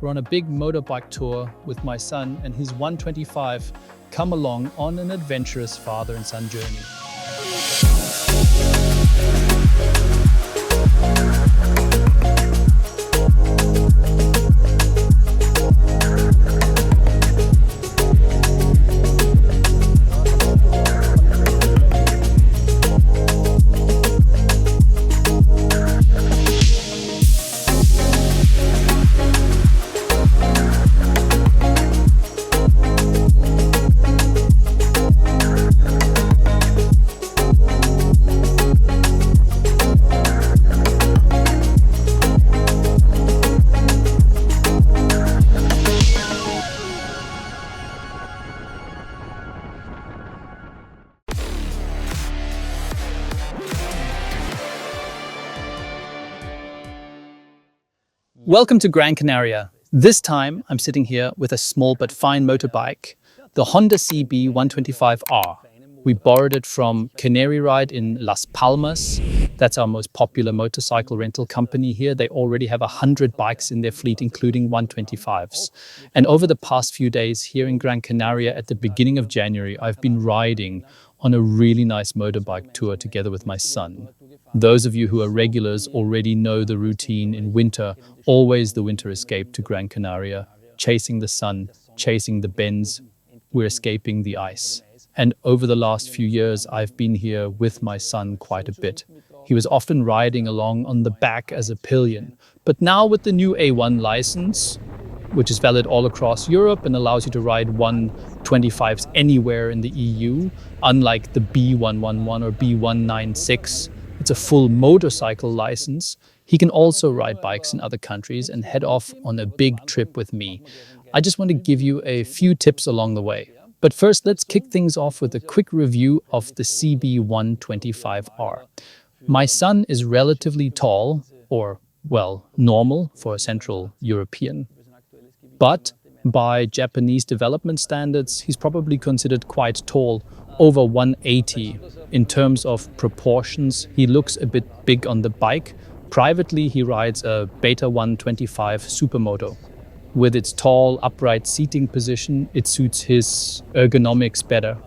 We're on a big motorbike tour with my son and his 125 come along on an adventurous father and son journey. Welcome to Gran Canaria. This time I'm sitting here with a small but fine motorbike, the Honda CB125R. We borrowed it from Canary Ride in Las Palmas. That's our most popular motorcycle rental company here. They already have 100 bikes in their fleet, including 125s. And over the past few days here in Gran Canaria at the beginning of January, I've been riding on a really nice motorbike tour together with my son. Those of you who are regulars already know the routine in winter, always the winter escape to Gran Canaria, chasing the sun, chasing the bends, we're escaping the ice. And over the last few years, I've been here with my son quite a bit. He was often riding along on the back as a pillion. But now with the new A1 license, which is valid all across Europe and allows you to ride 125s anywhere in the EU, unlike the B111 or B196, it's a full motorcycle license. He can also ride bikes in other countries and head off on a big trip with me. I just want to give you a few tips along the way. But first, let's kick things off with a quick review of the CB125R. My son is relatively tall, or, well, normal for a Central European. But by Japanese development standards, he's probably considered quite tall, over 180. In terms of proportions, he looks a bit big on the bike. Privately, he rides a Beta 125 Supermoto. With its tall, upright seating position, it suits his ergonomics better.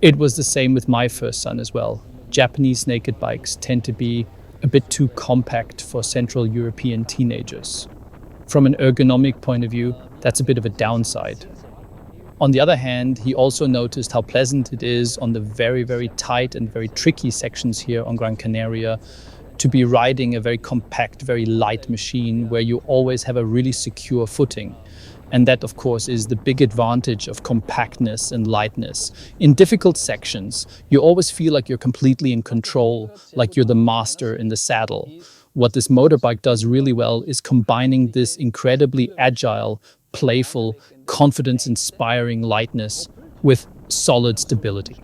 It was the same with my first son as well. Japanese naked bikes tend to be a bit too compact for Central European teenagers. From an ergonomic point of view, that's a bit of a downside. On the other hand, he also noticed how pleasant it is on the very, very tight and very tricky sections here on Gran Canaria to be riding a very compact, very light machine where you always have a really secure footing. And that, of course, is the big advantage of compactness and lightness. In difficult sections, you always feel like you're completely in control, like you're the master in the saddle. What this motorbike does really well is combining this incredibly agile, playful, confidence-inspiring lightness with solid stability.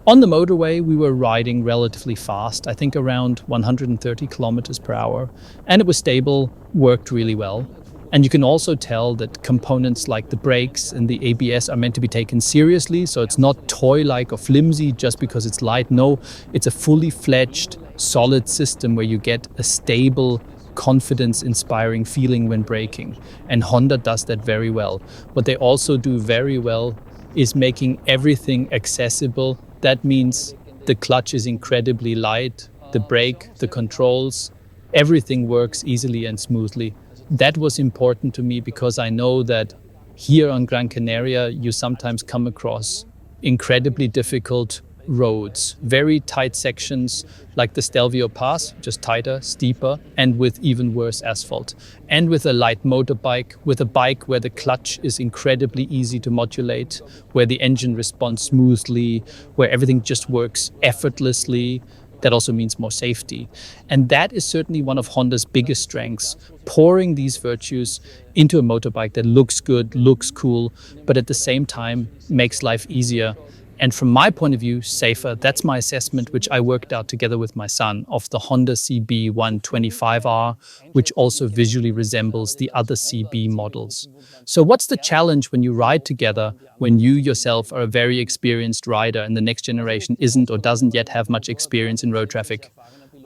On the motorway, we were riding relatively fast, I think around 130 kilometers per hour, and it was stable, worked really well. And you can also tell that components like the brakes and the ABS are meant to be taken seriously, so it's not toy-like or flimsy just because it's light. No, it's a fully fledged, solid system where you get a stable, confidence-inspiring feeling when braking. And Honda does that very well. What they also do very well is making everything accessible. That means the clutch is incredibly light, the brake, the controls, everything works easily and smoothly. That was important to me because I know that here on Gran Canaria, you sometimes come across incredibly difficult roads, very tight sections like the Stelvio Pass, just tighter, steeper, and with even worse asphalt. And with a light motorbike, with a bike where the clutch is incredibly easy to modulate, where the engine responds smoothly, where everything just works effortlessly, that also means more safety. And that is certainly one of Honda's biggest strengths, pouring these virtues into a motorbike that looks good, looks cool, but at the same time makes life easier. And from my point of view, safer. That's my assessment, which I worked out together with my son, of the Honda CB125R, which also visually resembles the other CB models. So what's the challenge when you ride together, when you yourself are a very experienced rider and the next generation isn't or doesn't yet have much experience in road traffic?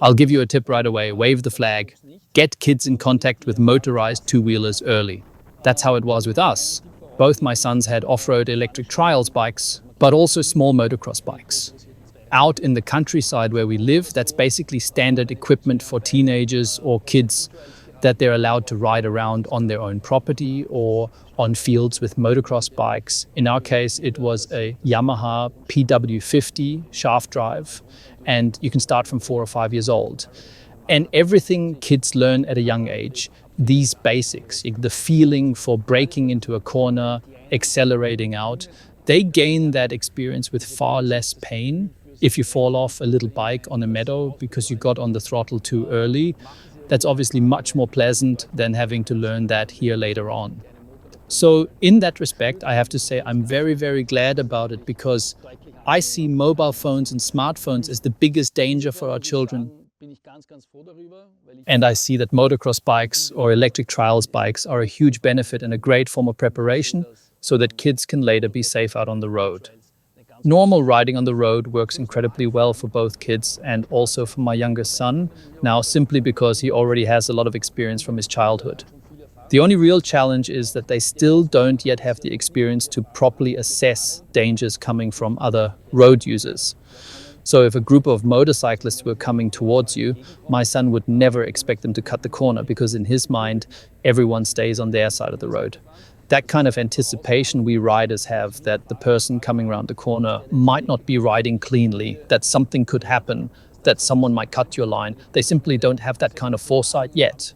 I'll give you a tip right away. Wave the flag. Get kids in contact with motorized two-wheelers early. That's how it was with us. Both my sons had off-road electric trials bikes, but also small motocross bikes. Out in the countryside where we live, that's basically standard equipment for teenagers or kids that they're allowed to ride around on their own property or on fields with motocross bikes. In our case, it was a Yamaha PW50 shaft drive, and you can start from 4 or 5 years old. And everything kids learn at a young age, these basics, the feeling for braking into a corner, accelerating out, they gain that experience with far less pain if you fall off a little bike on a meadow because you got on the throttle too early. That's obviously much more pleasant than having to learn that here later on. So in that respect, I have to say I'm very, very glad about it because I see mobile phones and smartphones as the biggest danger for our children. And I see that motocross bikes or electric trials bikes are a huge benefit and a great form of preparation so that kids can later be safe out on the road. Normal riding on the road works incredibly well for both kids and also for my youngest son, now simply because he already has a lot of experience from his childhood. The only real challenge is that they still don't yet have the experience to properly assess dangers coming from other road users. So if a group of motorcyclists were coming towards you, my son would never expect them to cut the corner because in his mind, everyone stays on their side of the road. That kind of anticipation we riders have that the person coming around the corner might not be riding cleanly, that something could happen, that someone might cut your line. They simply don't have that kind of foresight yet.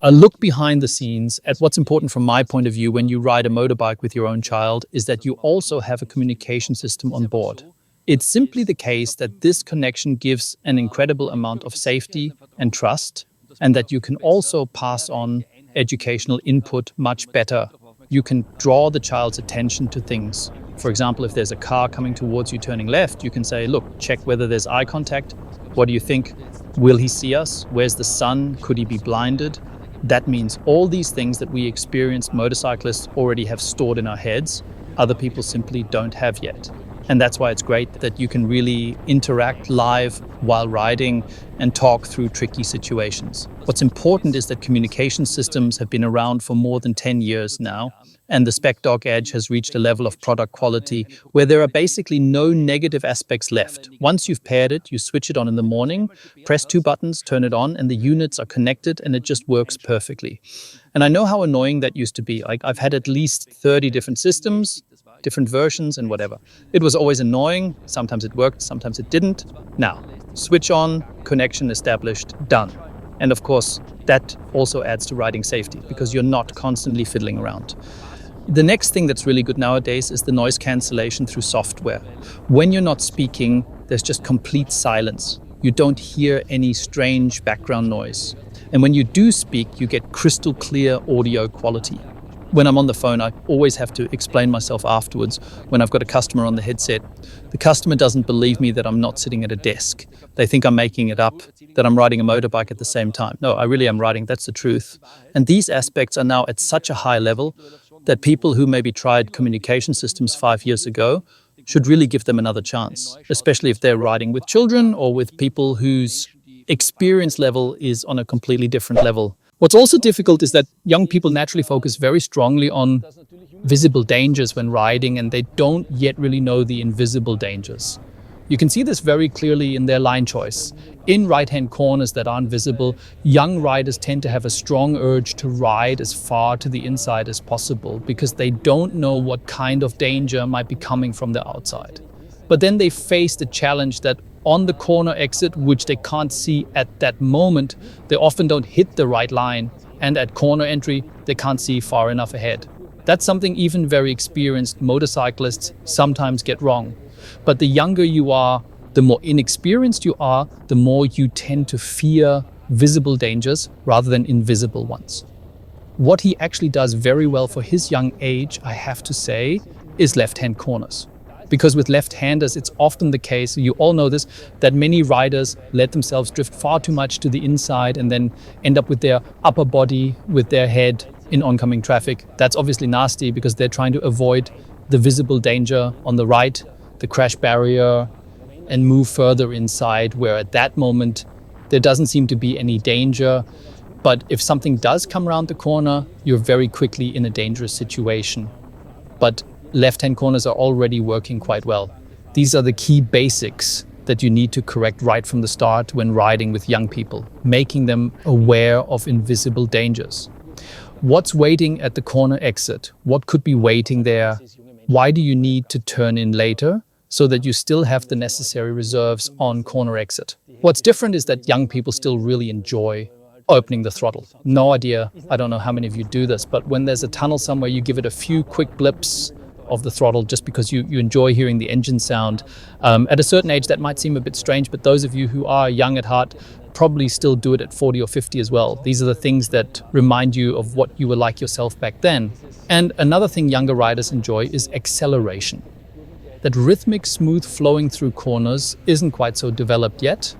A look behind the scenes at what's important from my point of view when you ride a motorbike with your own child is that you also have a communication system on board. It's simply the case that this connection gives an incredible amount of safety and trust, and that you can also pass on educational input much better. You can draw the child's attention to things. For example, if there's a car coming towards you turning left, you can say, look, check whether there's eye contact. What do you think? Will he see us? Where's the sun? Could he be blinded? That means all these things that we experienced motorcyclists already have stored in our heads, other people simply don't have yet. And that's why it's great that you can really interact live while riding and talk through tricky situations. What's important is that communication systems have been around for more than 10 years now, and the SpecDog Edge has reached a level of product quality where there are basically no negative aspects left. Once you've paired it, you switch it on in the morning, press 2 buttons, turn it on, and the units are connected and it just works perfectly. And I know how annoying that used to be. I've had at least 30 different systems, different versions and whatever. It was always annoying. Sometimes it worked, sometimes it didn't. Now, switch on, connection established, done. And of course, that also adds to riding safety because you're not constantly fiddling around. The next thing that's really good nowadays is the noise cancellation through software. When you're not speaking, there's just complete silence. You don't hear any strange background noise. And when you do speak, you get crystal clear audio quality. When I'm on the phone, I always have to explain myself afterwards. When I've got a customer on the headset, the customer doesn't believe me that I'm not sitting at a desk. They think I'm making it up, that I'm riding a motorbike at the same time. No, I really am riding. That's the truth. And these aspects are now at such a high level that people who maybe tried communication systems 5 years ago should really give them another chance, especially if they're riding with children or with people whose experience level is on a completely different level. What's also difficult is that young people naturally focus very strongly on visible dangers when riding, and they don't yet really know the invisible dangers. You can see this very clearly in their line choice. In right-hand corners that aren't visible, young riders tend to have a strong urge to ride as far to the inside as possible because they don't know what kind of danger might be coming from the outside. But then they face the challenge that on the corner exit, which they can't see at that moment, they often don't hit the right line, and at corner entry, they can't see far enough ahead. That's something even very experienced motorcyclists sometimes get wrong. But the younger you are, the more inexperienced you are, the more you tend to fear visible dangers rather than invisible ones. What he actually does very well for his young age, I have to say, is left-hand corners. Because with left-handers, it's often the case, you all know this, that many riders let themselves drift far too much to the inside and then end up with their upper body, with their head in oncoming traffic. That's obviously nasty because they're trying to avoid the visible danger on the right, the crash barrier, and move further inside, where at that moment There doesn't seem to be any danger, but if something does come around the corner, you're very quickly in a dangerous situation. But left-hand corners are already working quite well. These are the key basics that you need to correct right from the start when riding with young people, making them aware of invisible dangers. What's waiting at the corner exit? What could be waiting there? Why do you need to turn in later so that you still have the necessary reserves on corner exit? What's different is that young people still really enjoy opening the throttle. No idea, I don't know how many of you do this, but when there's a tunnel somewhere, you give it a few quick blips of the throttle just because you enjoy hearing the engine sound. At a certain age, that might seem a bit strange, but those of you who are young at heart probably still do it at 40 or 50 as well. These are the things that remind you of what you were like yourself back then. And another thing younger riders enjoy is acceleration. That rhythmic, smooth flowing through corners isn't quite so developed yet.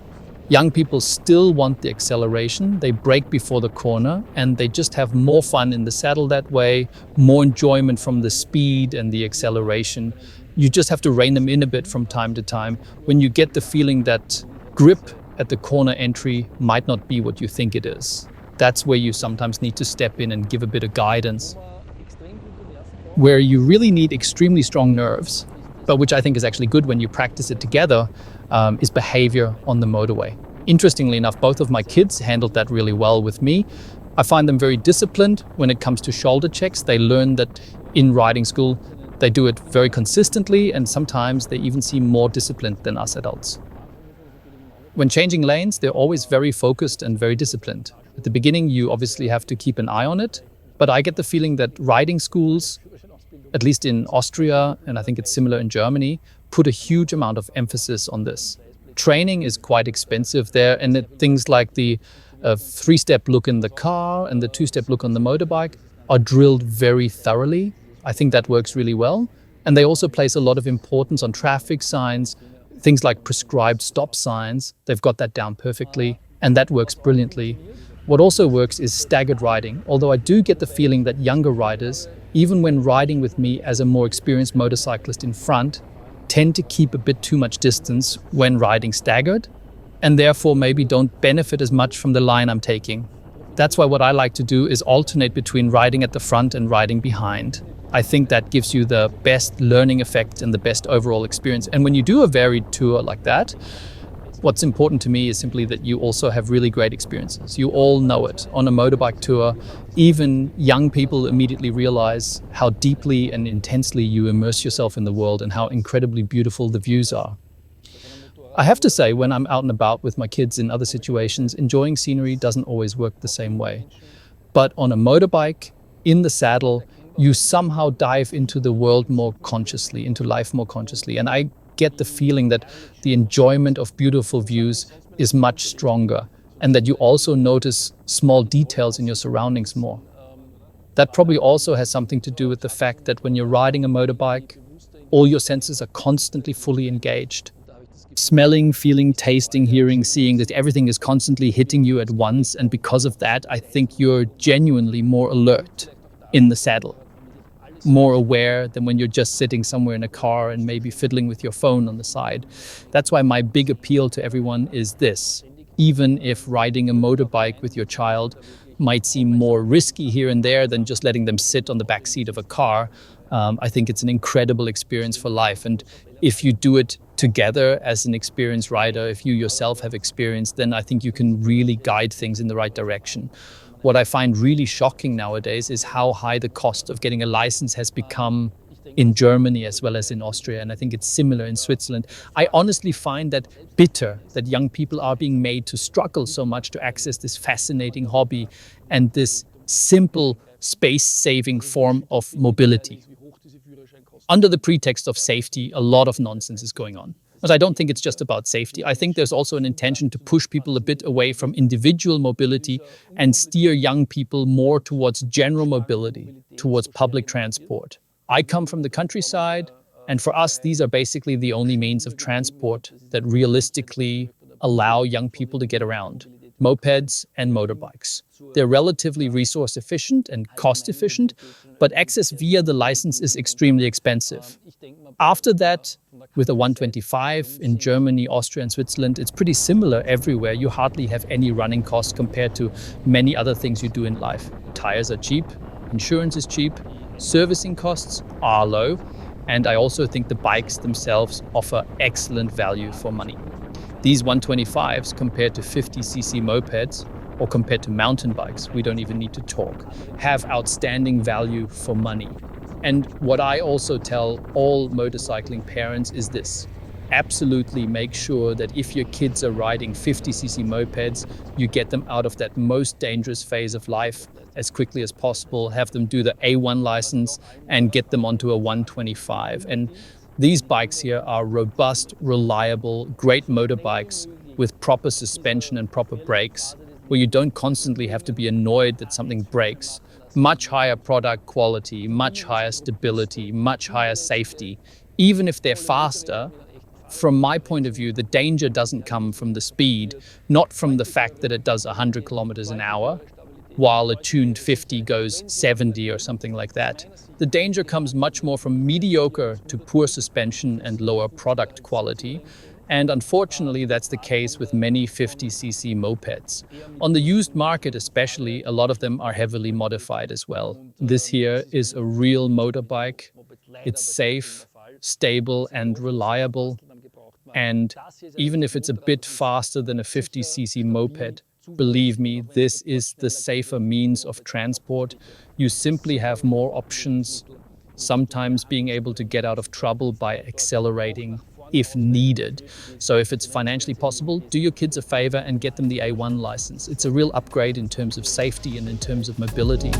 Young people still want the acceleration. They brake before the corner and they just have more fun in the saddle that way, more enjoyment from the speed and the acceleration. You just have to rein them in a bit from time to time when you get the feeling that grip at the corner entry might not be what you think it is. That's where you sometimes need to step in and give a bit of guidance. Where you really need extremely strong nerves, but which I think is actually good when you practice it together, is behavior on the motorway. Interestingly enough, both of my kids handled that really well with me. I find them very disciplined when it comes to shoulder checks. They learn that in riding school, they do it very consistently, and sometimes they even seem more disciplined than us adults. When changing lanes, they're always very focused and very disciplined. At the beginning, you obviously have to keep an eye on it, but I get the feeling that riding schools, at least in Austria, and I think it's similar in Germany, put a huge amount of emphasis on this. Training is quite expensive there, and things like the 3-step look in the car and the 2-step look on the motorbike are drilled very thoroughly. I think that works really well. And they also place a lot of importance on traffic signs, things like prescribed stop signs. They've got that down perfectly, and that works brilliantly. What also works is staggered riding, although I do get the feeling that younger riders, even when riding with me as a more experienced motorcyclist in front, tend to keep a bit too much distance when riding staggered, and therefore maybe don't benefit as much from the line I'm taking. That's why what I like to do is alternate between riding at the front and riding behind. I think that gives you the best learning effect and the best overall experience. And when you do a varied tour like that, what's important to me is simply that you also have really great experiences. You all know it. On a motorbike tour, even young people immediately realize how deeply and intensely you immerse yourself in the world and how incredibly beautiful the views are. I have to say, when I'm out and about with my kids in other situations, enjoying scenery doesn't always work the same way. But on a motorbike, in the saddle, you somehow dive into the world more consciously, into life more consciously. And I get the feeling that the enjoyment of beautiful views is much stronger, and that you also notice small details in your surroundings more. That probably also has something to do with the fact that when you're riding a motorbike, all your senses are constantly fully engaged. Smelling, feeling, tasting, hearing, seeing, that everything is constantly hitting you at once, and because of that, I think you're genuinely more alert in the saddle. More aware than when you're just sitting somewhere in a car and maybe fiddling with your phone on the side. That's why my big appeal to everyone is this. Even if riding a motorbike with your child might seem more risky here and there than just letting them sit on the back seat of a car, I think it's an incredible experience for life. And if you do it together as an experienced rider, if you yourself have experience, then I think you can really guide things in the right direction. What I find really shocking nowadays is how high the cost of getting a license has become in Germany as well as in Austria, and I think it's similar in Switzerland. I honestly find that bitter that young people are being made to struggle so much to access this fascinating hobby and this simple space-saving form of mobility. Under the pretext of safety, a lot of nonsense is going on. But I don't think it's just about safety. I think there's also an intention to push people a bit away from individual mobility and steer young people more towards general mobility, towards public transport. I come from the countryside, and for us, these are basically the only means of transport that realistically allow young people to get around. mopeds, and motorbikes. They're relatively resource efficient and cost efficient, but access via the license is extremely expensive. After that, with a 125 in Germany, Austria, and Switzerland, it's pretty similar everywhere. You hardly have any running costs compared to many other things you do in life. Tires are cheap, insurance is cheap, servicing costs are low, and I also think the bikes themselves offer excellent value for money. These 125s compared to 50cc mopeds, or compared to mountain bikes, we don't even need to talk, have outstanding value for money. And what I also tell all motorcycling parents is this: absolutely make sure that if your kids are riding 50cc mopeds, you get them out of that most dangerous phase of life as quickly as possible, have them do the A1 license and get them onto a 125. And these bikes here are robust, reliable, great motorbikes with proper suspension and proper brakes, where you don't constantly have to be annoyed that something breaks. Much higher product quality, much higher stability, much higher safety. Even if they're faster, from my point of view, the danger doesn't come from the speed, not from the fact that it does 100 kilometers an hour, while a tuned 50 goes 70 or something like that. The danger comes much more from mediocre to poor suspension and lower product quality. And unfortunately, that's the case with many 50cc mopeds. On the used market especially, a lot of them are heavily modified as well. This here is a real motorbike. It's safe, stable, and reliable. And even if it's a bit faster than a 50cc moped, believe me, this is the safer means of transport. You simply have more options, sometimes being able to get out of trouble by accelerating if needed. So if it's financially possible, do your kids a favor and get them the A1 license. It's a real upgrade in terms of safety and in terms of mobility.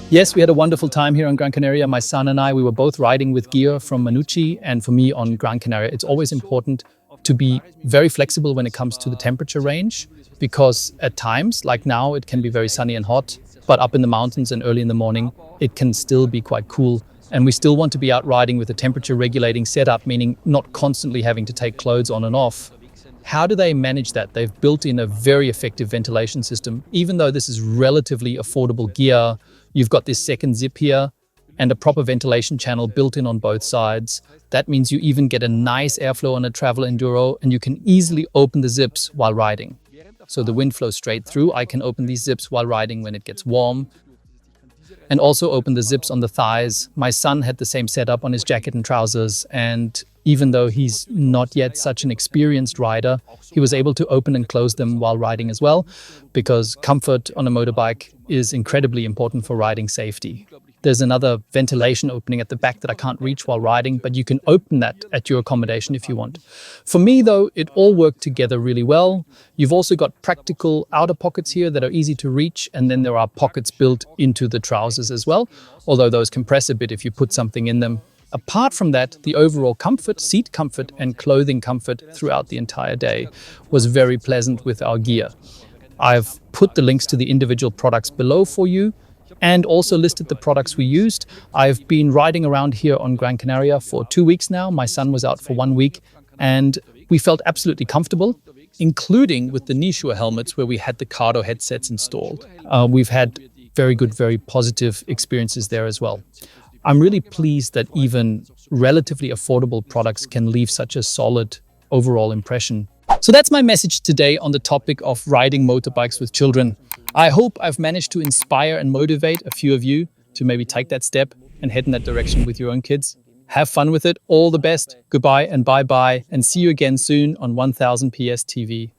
Yes, we had a wonderful time here on Gran Canaria. My son and I, we were both riding with gear from Vanucci, and for me on Gran Canaria, it's always important to be very flexible when it comes to the temperature range, because at times, like now, it can be very sunny and hot, but up in the mountains and early in the morning, it can still be quite cool. And we still want to be out riding with a temperature regulating setup, meaning not constantly having to take clothes on and off. How do they manage that? They've built in a very effective ventilation system. Even though this is relatively affordable gear, you've got this second zip here and a proper ventilation channel built in on both sides. That means you even get a nice airflow on a travel enduro, and you can easily open the zips while riding. So the wind flows straight through. I can open these zips while riding when it gets warm, and also open the zips on the thighs. My son had the same setup on his jacket and trousers, and even though he's not yet such an experienced rider, he was able to open and close them while riding as well, because comfort on a motorbike is incredibly important for riding safety. There's another ventilation opening at the back that I can't reach while riding, but you can open that at your accommodation if you want. For me though, it all worked together really well. You've also got practical outer pockets here that are easy to reach, and then there are pockets built into the trousers as well, although those compress a bit if you put something in them. Apart from that, the overall comfort, seat comfort and clothing comfort throughout the entire day was very pleasant with our gear. I've put the links to the individual products below for you, and also listed the products we used. I've been riding around here on Gran Canaria for 2 weeks now. My son was out for 1 week, and we felt absolutely comfortable, including with the Nishua helmets where we had the Cardo headsets installed. We've had very good, very positive experiences there as well. I'm really pleased that even relatively affordable products can leave such a solid overall impression. So that's my message today on the topic of riding motorbikes with children. I hope I've managed to inspire and motivate a few of you to maybe take that step and head in that direction with your own kids. Have fun with it. All the best. Goodbye and bye-bye, and see you again soon on 1000 PS TV.